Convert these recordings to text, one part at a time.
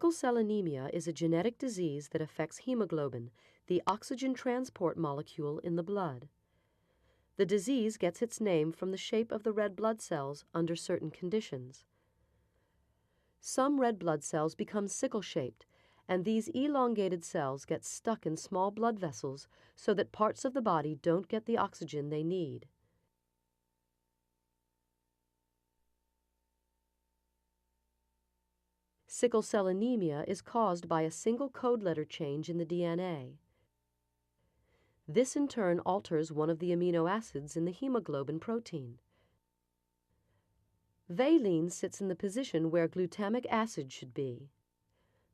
Sickle cell anemia is a genetic disease that affects hemoglobin, the oxygen transport molecule in the blood. The disease gets its name from the shape of the red blood cells under certain conditions. Some red blood cells become sickle-shaped, and these elongated cells get stuck in small blood vessels so that parts of the body don't get the oxygen they need. Sickle cell anemia is caused by a single code letter change in the DNA. This in turn alters one of the amino acids in the hemoglobin protein. Valine sits in the position where glutamic acid should be.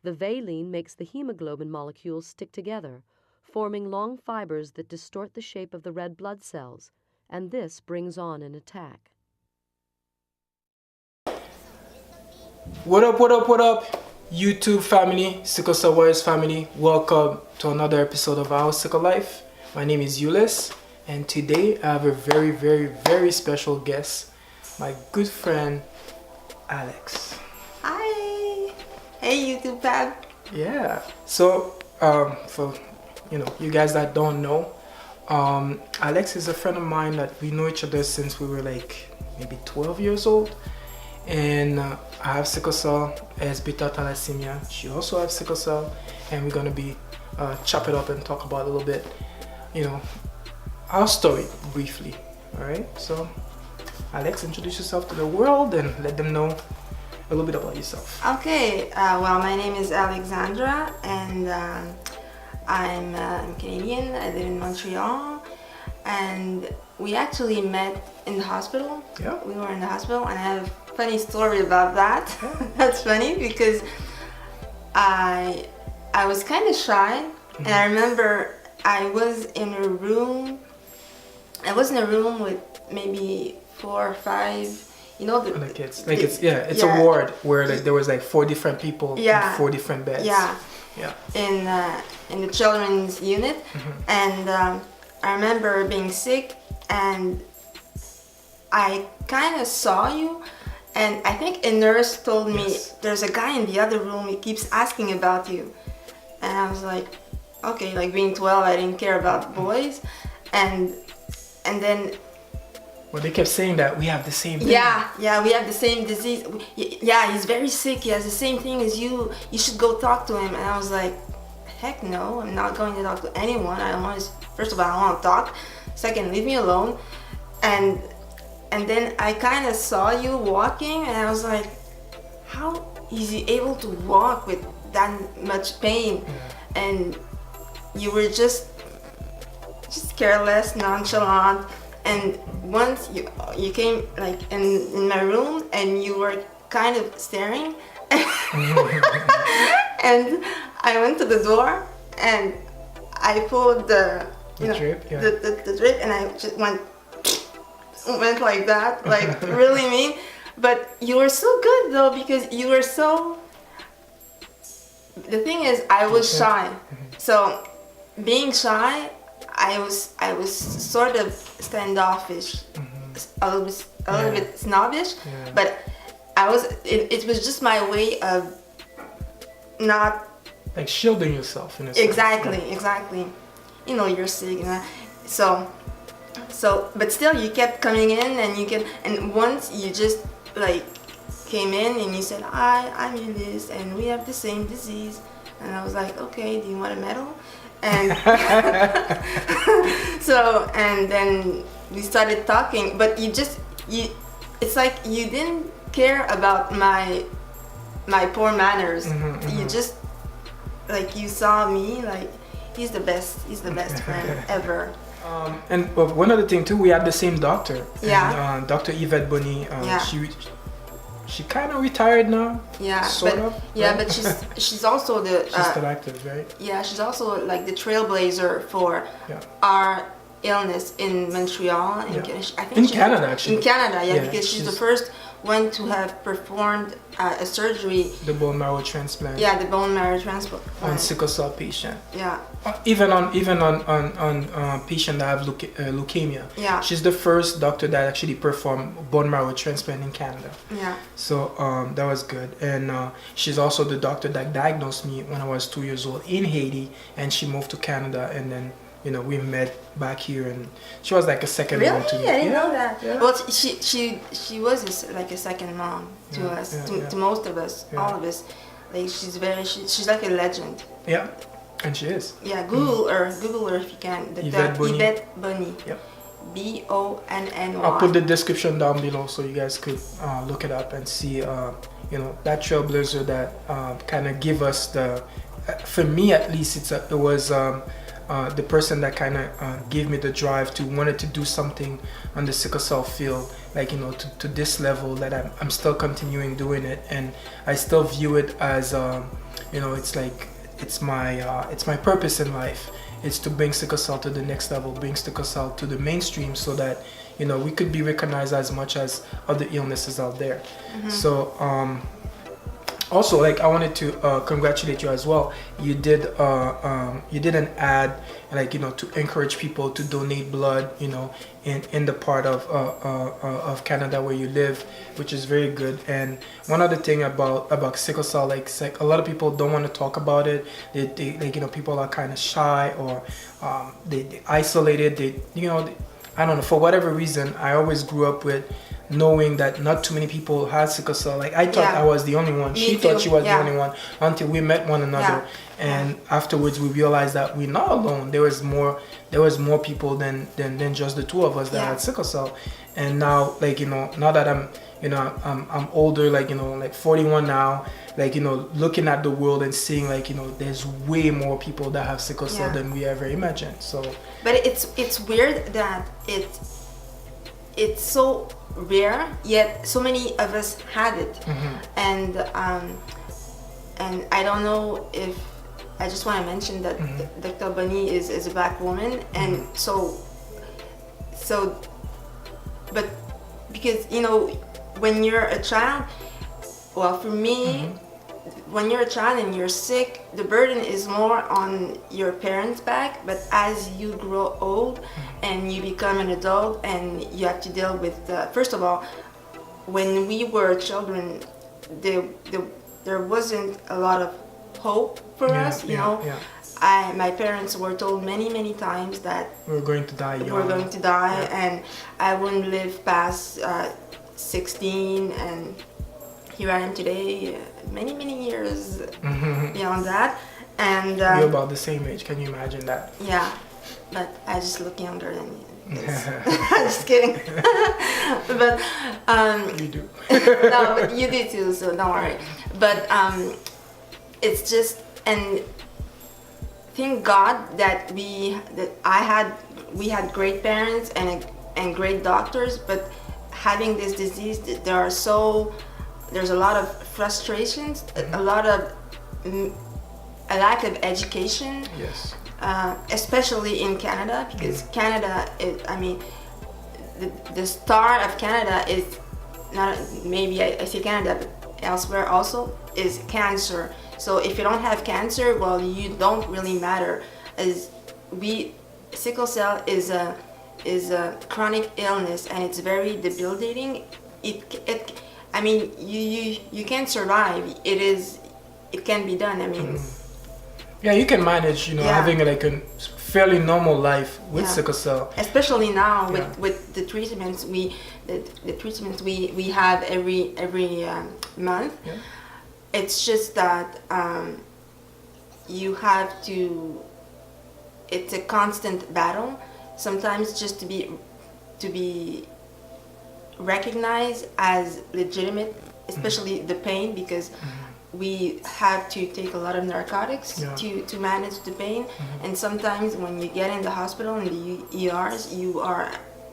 The valine makes the hemoglobin molecules stick together, forming long fibers that distort the shape of the red blood cells, and this brings on an attack. What up, YouTube family, Sickle Cell Warriors family. Welcome to another episode of Our Sickle Life. My name is Ulyss, and today I have a very special guest, my good friend, Alex. Hi! Hey YouTube fam! Yeah, so for you guys that don't know, Alex is a friend of mine that we know each other since we were like maybe 12 years old. And I have sickle cell as beta thalassemia. She also has sickle cell, and we're gonna be chop it up and talk about a little bit, our story briefly. All right. So, Alex, introduce yourself to the world and let them know a little bit about yourself. Okay. Well, my name is Alexandra, and I'm Canadian. I live in Montreal, and we actually met in the hospital. Yeah. We were in the hospital, and I have a funny story about that. Yeah. That's funny because I was kind of shy, and I remember I was in a room. I was in a room with maybe 4 or 5. The kids. It's a ward where there was like 4 different people in 4 different beds. Yeah. Yeah. In the children's unit, and I remember being sick, and I kind of saw you, and I think a nurse told me there's a guy in the other room. He keeps asking about you, and I was like, okay, like being 12, I didn't care about boys, and then. Well, they kept saying that we have the same thing. Yeah, we have the same disease. Yeah, he's very sick. He has the same thing as you. You should go talk to him. And I was like, heck no, I'm not going to talk to anyone. I don't want to. First of all, I don't want to talk. Second, leave me alone. And then I kind of saw you walking, and I was like, how is he able to walk with that much pain? Yeah. And you were just careless, nonchalant. And once you came like in my room, and you were kind of staring, and I went to the door and I pulled the drip, the drip, and I just went like that, like really mean. But you were so good though, because you were so. The thing is, I was shy, so being shy. I was sort of standoffish, a little bit snobbish, but it was just my way of not like shielding yourself in a sense. Exactly. You're sick, so but still you kept coming in, and once you just like came in and you said, I'm Ulyss, and we have the same disease, and I was like, okay, do you want a medal? And and then we started talking, but it's like you didn't care about my poor manners. You just like, you saw me like he's the best friend ever. And one other thing too, we had the same doctor. Yeah. And, Dr. Yvette Bunny. She kind of retired now. Yeah. Sort of. Yeah, right? but she's also the. She's still active, right? Yeah, she's also like the trailblazer for our illness in Montreal. I think in Canada, actually. In Canada, because she's the first went to have performed a surgery. The bone marrow transplant. Yeah, the bone marrow transplant on sickle cell patient. Yeah. Even on patient that have leukemia. Yeah. She's the first doctor that actually performed bone marrow transplant in Canada. Yeah. So that was good. And she's also the doctor that diagnosed me when I was 2 years old in Haiti, and she moved to Canada, and then we met back here, and she was like a second mom to me. Really? I didn't know that. Yeah. Well, she was like a second mom to us, to most of us, all of us. Like she's like a legend. Yeah, and she is. Yeah, Google her if you can. Yvette Bunny. Yvette Bunny. Yep. Bonny. I'll put the description down below so you guys could look it up and see, that trailblazer that kind of give us the. For me, at least, it was. The person that kind of gave me the drive to wanted to do something on the sickle cell field, like to this level that I'm still continuing doing it, and I still view it as it's my purpose in life. It's to bring sickle cell to the next level, bring sickle cell to the mainstream, so that we could be recognized as much as other illnesses out there. Mm-hmm. So also, like, I wanted to congratulate you as well. You did an ad, like, to encourage people to donate blood, in the part of Canada where you live, which is very good. And one other thing about sickle cell, like a lot of people don't want to talk about it. They people are kind of shy, or they isolated. I don't know, for whatever reason. I always grew up with knowing that not too many people had sickle cell. Like, I thought I was the only one. She thought she was the only one, until we met one another. And afterwards we realized that we're not alone. There was more people than just the two of us that had sickle cell. And now, like, now that I'm older, like 41 now, like, looking at the world and seeing, like, there's way more people that have sickle cell than we ever imagined. So, but it's weird that it's so rare, yet so many of us had it. Mm-hmm. And I don't know if I just want to mention that Dr. Bunny is a black woman, and so but because when you're a child, well, for me, when you're a child and you're sick, the burden is more on your parents' back. But as you grow old and you become an adult, and you have to deal with first of all, when we were children, there wasn't a lot of hope for us. My parents were told many times that we're going to die young. We're going to die, and I wouldn't live past 16, and here I am today, many years beyond that. And you're about the same age. Can you imagine that? Yeah, but I just look younger than you. I'm just kidding. But you do. No, but you do too, so don't worry. But it's just, and thank God that we had great parents and great doctors. But having this disease, there's a lot of frustrations, a lot of a lack of education. Yes. Especially in Canada, because Canada is, the star of Canada is not, maybe I say Canada, but elsewhere also, is cancer. So if you don't have cancer, well, you don't really matter. Sickle cell is a chronic illness, and it's very debilitating. You can't survive. It can be done. Yeah, you can manage, having like a fairly normal life with sickle cell. Especially now with the treatments we have every month. Yeah. It's just that you have to. It's a constant battle. Sometimes just to be recognized as legitimate, especially the pain, because we have to take a lot of narcotics to manage the pain. And sometimes when you get in the hospital, in the ERs, you are,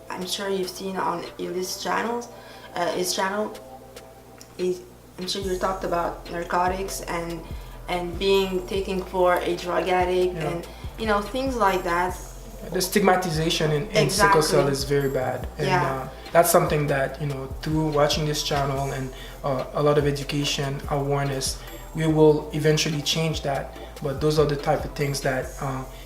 I'm sure you've seen on his channel, I'm sure you talked about narcotics and being taken for a drug addict and things like that. The stigmatization in sickle Exactly. cell is very bad, and Yeah. that's something that through watching this channel and a lot of education awareness, we will eventually change that. But those are the type of things that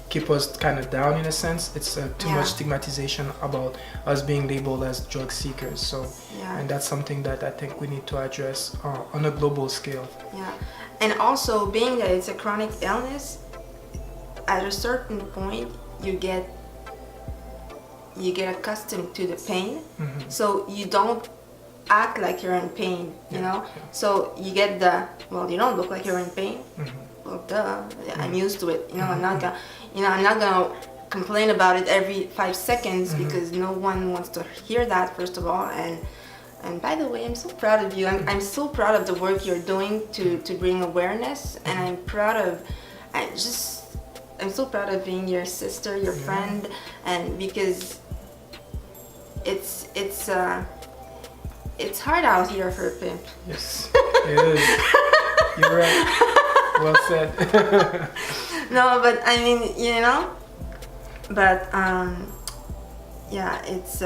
keep us kind of down in a sense. It's too Yeah. much stigmatization about us being labeled as drug seekers. So, Yeah. and that's something that I think we need to address on a global scale. Yeah, and also being that it's a chronic illness, at a certain point you get accustomed to the pain, so you don't act like you're in pain, you know. So you get you don't look like you're in pain. Well, duh, I'm used to it, you know. I'm not gonna complain about it every 5 seconds because no one wants to hear that, first of all. And by the way, I'm so proud of you. I'm so proud of the work you're doing to bring awareness, and I'm so proud of being your sister, your friend, and because it's hard out here for a pimp. Yes, it is. You're right. Well said. No, but I mean, but yeah, it's.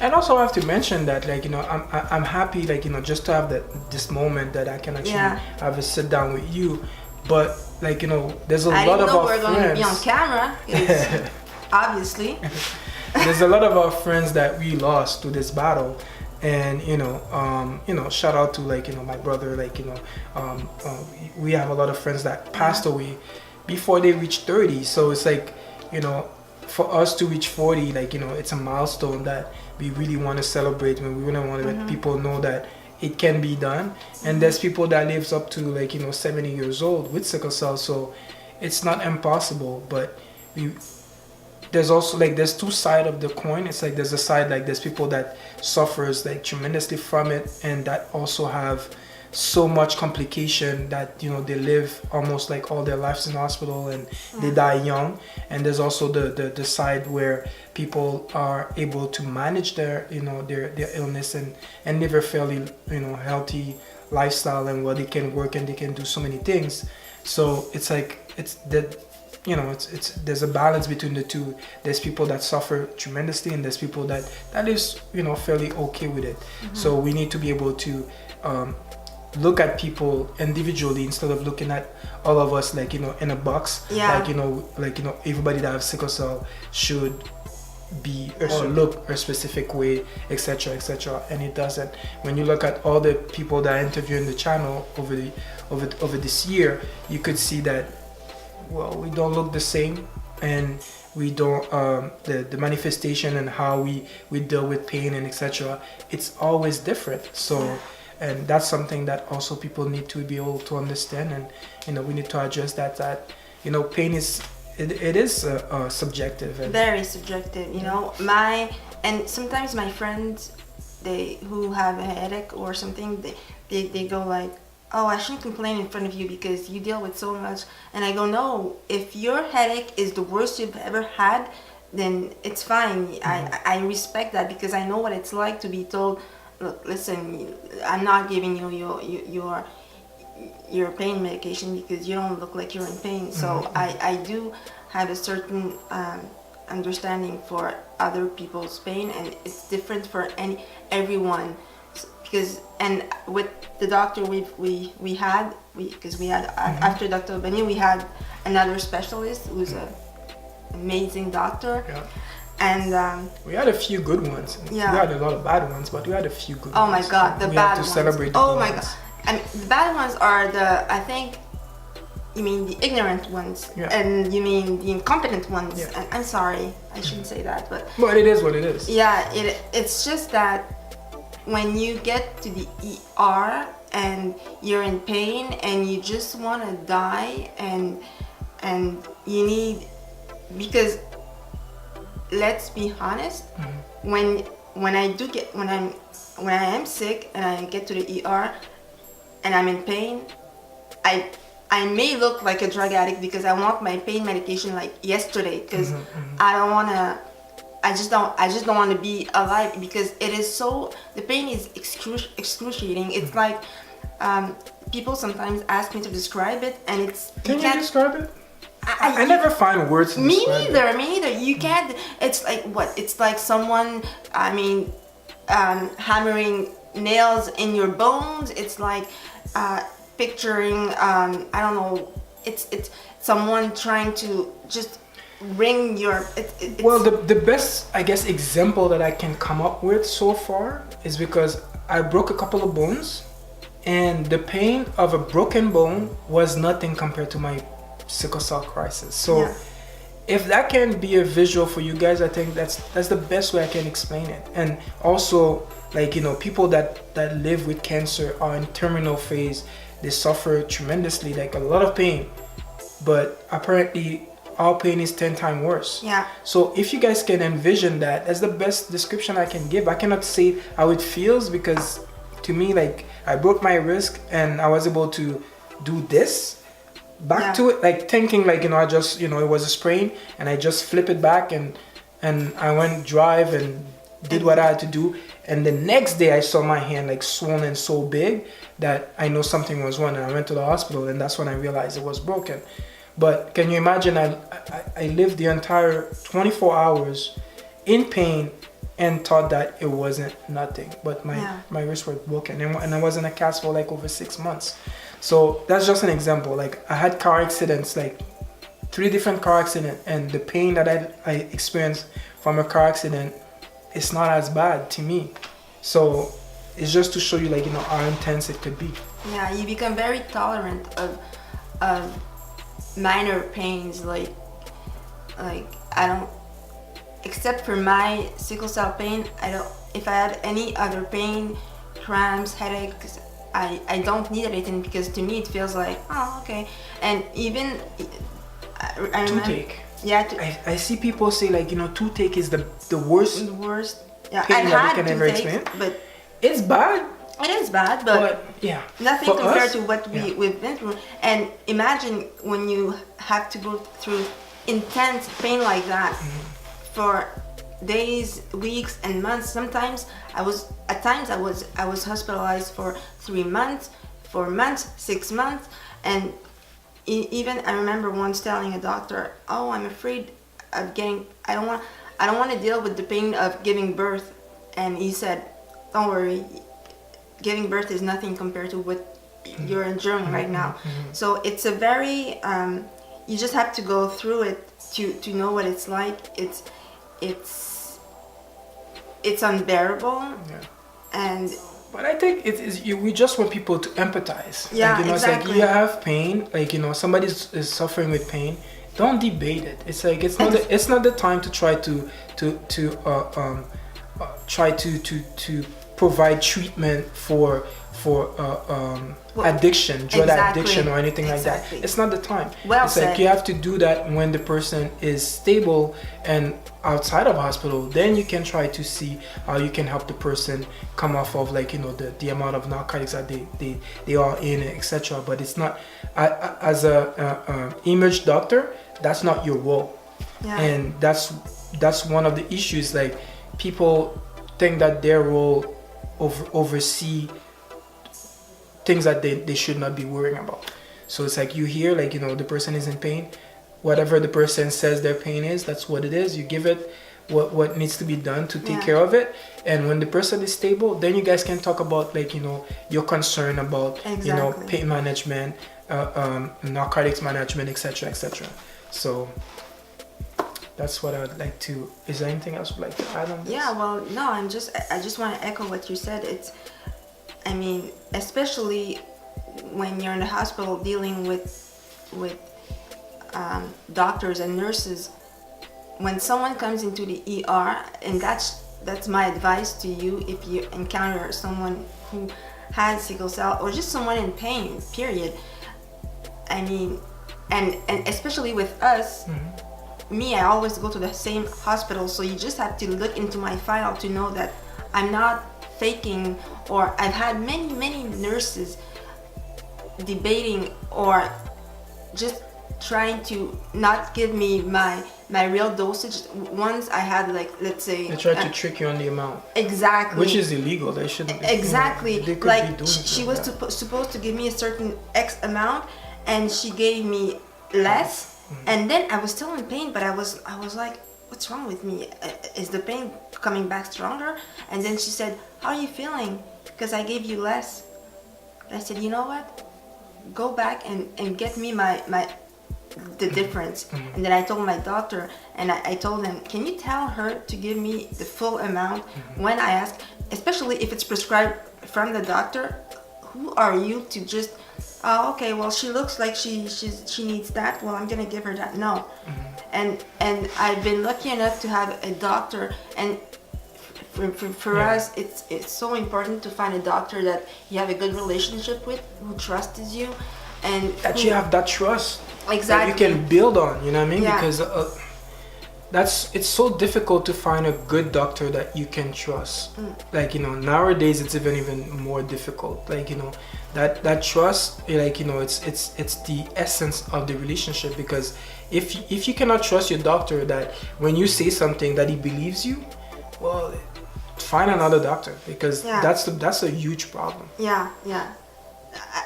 And also, I have to mention that, I'm happy, just to have this moment that I can actually have a sit down with you. But, there's a lot of our friends. I didn't know we're going to be on camera, 'cause obviously. There's a lot of our friends that we lost to this battle. And, shout out to, my brother, we have a lot of friends that passed away before they reached 30. So it's for us to reach 40, it's a milestone that we really want to celebrate, when we really want to let people know that it can be done. And there's people that lives up to 70 years old with sickle cell, so it's not impossible. But there's also there's two sides of the coin. It's there's a side, there's people that suffers tremendously from it, and that also have so much complication that they live almost all their lives in hospital, and they die young. And there's also the side where people are able to manage their their illness and live a fairly healthy lifestyle, and where they can work and they can do so many things. So it's there's a balance between the two. There's people that suffer tremendously, and there's people that is fairly okay with it. So we need to be able to look at people individually instead of looking at all of us in a box. Everybody that has sickle cell should be or look a specific way, etc., etc. And it doesn't. When you look at all the people that I interviewed in the channel over this year, you could see that we don't look the same, and we don't the manifestation and how we deal with pain and etc. It's always different. So. And that's something that also people need to be able to understand, and we need to address that pain is subjective, and very subjective. And sometimes my friends, who have a headache or something, they go oh, I shouldn't complain in front of you because you deal with so much. And I go, no, if your headache is the worst you've ever had, then it's fine. I respect that, because I know what it's like to be told, look, listen, I'm not giving you your pain medication because you don't look like you're in pain. So I do have a certain understanding for other people's pain, and it's different for everyone. Because with the doctor we had after Dr. Bunny, we had another specialist who's an amazing doctor. Yeah. And we had a few good ones. Yeah. We had a lot of bad ones, but we had a few good ones. Oh my God, the we bad have to ones. Celebrate the oh good my ones. God. I mean, the bad ones are I think you mean the ignorant ones, Yeah. and you mean the incompetent ones. Yeah. I'm sorry, I shouldn't say that, but it is what it is. yeah, it's just that when you get to the ER and you're in pain and you just want to die, and you need, because let's be honest, when I am sick and I get to the ER and I'm in pain, I may look like a drug addict because I want my pain medication like yesterday, because I don't want to. I just don't want to be alive, because it is so, the pain is excruciating. It's people sometimes ask me to describe it, and it's Can you describe it? I never find words to Me describe it. neither. Me neither. You can't. It's like what? It's like someone. I mean, hammering nails in your bones. It's like picturing. I don't know. It's someone trying to just wring your. It's, Well, the best, I guess, example that I can come up with so far is because I broke a couple of bones, and the pain of a broken bone was nothing compared to my sickle cell crisis. So, Yeah. if that can be a visual for you guys, I think that's the best way I can explain it. And also, like, you know, people that live with cancer are in terminal phase. They suffer tremendously, like a lot of pain, but apparently our pain is 10 times worse. Yeah. So if you guys can envision that, that's the best description I can give. I cannot say how it feels because to me, like, I broke my wrist and I was able to do this back Yeah. to it, like thinking like, you know, I just, you know, it was a sprain and I just flip it back and I went drive and did what I had to do. And the next day I saw my hand like swollen so big that I know something was wrong, and I went to the hospital, and that's when I realized it was broken. But can you imagine, I lived the entire 24 hours in pain and thought that it wasn't nothing, but my wrist was broken, and I was in a cast for like over 6 months. So that's just an example. Like, I had car accidents, like 3 different car accidents, and the pain that I experienced from a car accident, it's not as bad to me. So it's just to show you, like, you know, how intense it could be. Yeah, you become very tolerant of minor pains. Like I don't, except for my sickle cell pain, I don't. If I have any other pain, cramps, headaches, I don't need anything, because to me it feels like, oh, okay. And even I remember, Toothache. yeah, I see people say, like, you know, toothache is the worst the worst. Yeah, pain I've that had you can ever toothaches, experience. but It's bad, it is bad, but yeah, nothing for compared us, to what yeah. we've been through. And imagine when you have to go through intense pain like that for days, weeks, and months. Sometimes I was hospitalized for 3 months, 4 months, 6 months, and even I remember once telling a doctor, "Oh, I'm afraid of getting. I don't want to deal with the pain of giving birth," and he said, "Don't worry. Giving birth is nothing compared to what you're enduring right now." So it's a very you just have to go through it to know what it's like. It's unbearable. Yeah. And But I think we just want people to empathize. Yeah, like, you know, exactly. It's like you have pain, like, you know, somebody is suffering with pain. Don't debate it. It's like it's not the time to try to provide treatment for addiction, drug exactly. addiction, or anything like Exactly. that. It's not the time. Well it's said. like you have to do that when the person is stable and outside of hospital. Then you can try to see how you can help the person come off of, like, you know, the amount of narcotics that they are in, etc. But it's not, as a image doctor, that's not your role. yeah. And that's one of the issues. Like, people think that their role oversee things that they should not be worrying about. So it's like, you hear, like, you know, the person is in pain, whatever the person says their pain is, that's what it is. You give it what needs to be done to take care of it, and when the person is stable, then you guys can talk about, like, you know, your concern about you know, pain management, narcotics management, etc. So that's what I'd like to. Is there anything else you'd like to add on this? Yeah, well, no, I just want to echo what you said. I mean, especially when you're in the hospital dealing with doctors and nurses. When someone comes into the ER, and that's my advice to you, if you encounter someone who has sickle cell, or just someone in pain, period. I mean, and especially with us. Me, I always go to the same hospital, so you just have to look into my file to know that I'm not faking. Or I've had many nurses debating or just trying to not give me my real dosage. Once I had, like, let's say They try to trick you on the amount. Exactly. Which is illegal. They shouldn't. Exactly. They could Like, be doing she like was that. supposed to give me a certain X amount, and she gave me less. And then I was still in pain, but I was like, what's wrong with me? Is the pain coming back stronger? And then she said, how are you feeling? Because I gave you less. And I said, you know what? Go back and get me the difference. And then I told my doctor, and I told him, can you tell her to give me the full amount when I ask, especially if it's prescribed from the doctor. Who are you to just, oh, okay, well, she looks like she needs that, well, I'm gonna give her that. No. And I've been lucky enough to have a doctor, and for us, it's so important to find a doctor that you have a good relationship with, who trusts you, and that you have that trust exactly that you can build on, you know what I mean? Yeah. Because it's so difficult to find a good doctor that you can trust. Like, you know, nowadays it's even more difficult. Like, you know, that trust, like, you know, it's the essence of the relationship. Because if you cannot trust your doctor that when you say something that he believes you, well, find another doctor, because that's a huge problem. Yeah.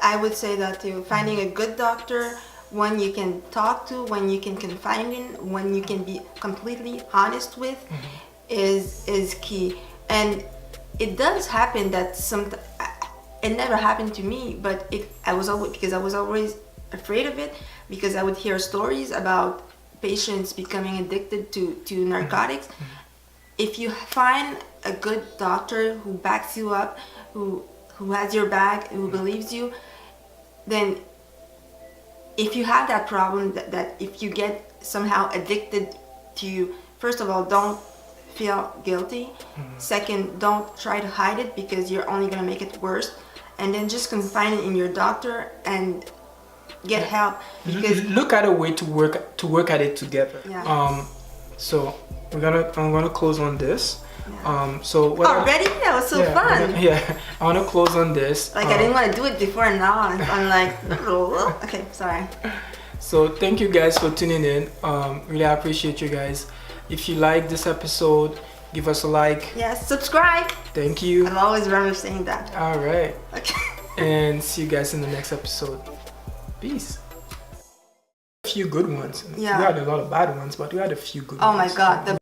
I would say that too. Finding a good doctor, one you can talk to, one you can confide in, one you can be completely honest with, is key. And it does happen that it never happened to me, but I was always afraid of it, because I would hear stories about patients becoming addicted to narcotics. If you find a good doctor who backs you up, who has your back, who believes you, then if you have that problem, that if you get somehow addicted to, first of all, don't feel guilty. Second, don't try to hide it, because you're only going to make it worse. And then just confide it in your doctor and get help. Because look at a way to work at it together. Yeah. So I'm gonna close on this. Yeah. So what already? That was so fun. I want to close on this. Like, I didn't want to do it before, and now I'm like, okay, sorry. So thank you guys for tuning in. Really appreciate you guys. If you like this episode, give us a like. Yes, subscribe. Thank you. I'm always remember saying that. All right. Okay. And see you guys in the next episode. Peace. A few good ones. Yeah. We had a lot of bad ones, but we had a few good ones. Oh my God.